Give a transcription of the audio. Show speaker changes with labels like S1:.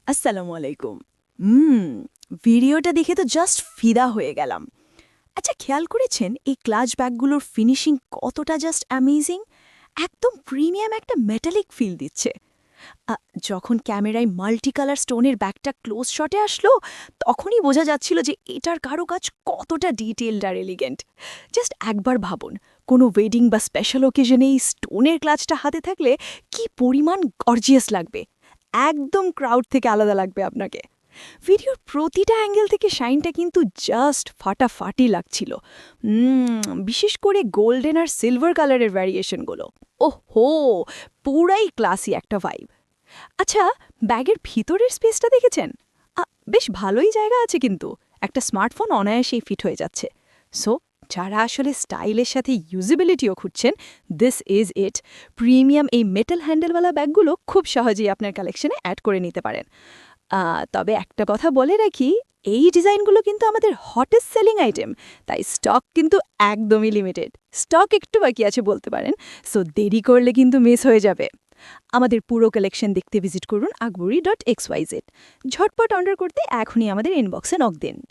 S1: আসসালামু আলাইকুম। হুম, ভিডিওটা দেখে তো জাস্ট ফিদা হয়ে গেলাম। আচ্ছা, খেয়াল করেছেন এই ক্লাচ ব্যাগগুলোর ফিনিশিং কতটা জাস্ট অ্যামেজিং? একদম প্রিমিয়াম একটা মেটালিক ফিল দিচ্ছে। আ যখন ক্যামেরায় মাল্টি কালার স্টোনের ব্যাগটা ক্লোজ শটে আসলো, তখনই বোঝা যাচ্ছিল যে এটার কারুকাজ কতটা ডিটেইলড আর এলিগেন্ট। জাস্ট একবার ভাবুন, কোনো ওয়েডিং বা স্পেশাল ওকেশনে এই স্টোনের ক্লাচটা হাতে থাকলে কি পরিমাণ গর্জিয়াস লাগবে। একদম ক্রাউড থেকে আলাদা লাগবে আপনাকে। ভিডিওর প্রতিটা অ্যাঙ্গেল থেকে শাইনটা কিন্তু জাস্ট ফাটাফাটি লাগছিল। বিশেষ করে গোল্ডেন আর সিলভার কালারের ভ্যারিয়েশনগুলো। ওহো, পুরাই ক্লাসি একটা ভাইব। আচ্ছা, ব্যাগের ভিতরের স্পেসটা দেখেছেন? আ, বেশ ভালোই জায়গা আছে কিন্তু। একটা স্মার্টফোন অনায়াসেই ফিট হয়ে যাচ্ছে। সো যারা আসলে স্টাইলের সাথে ইউজিবিলিটিও খুঁজছেন, দিস ইজ ইট। প্রিমিয়াম এই মেটাল হ্যান্ডেলওয়ালা ব্যাগগুলো খুব সহজেই আপনার কালেকশনে অ্যাড করে নিতে পারেন। তবে একটা কথা বলে রাখি, এই ডিজাইনগুলো কিন্তু আমাদের হটেস্ট সেলিং আইটেম, তাই স্টক কিন্তু একদমই লিমিটেড। স্টক একটু বাকি আছে বলতে পারেন, সো দেরি করলে কিন্তু মিস হয়ে যাবে। আমাদের পুরো কালেকশন দেখতে ভিজিট করুন আকবরী.xyz। ঝটপট অর্ডার করতে এখনই আমাদের ইনবক্সে নক দিন।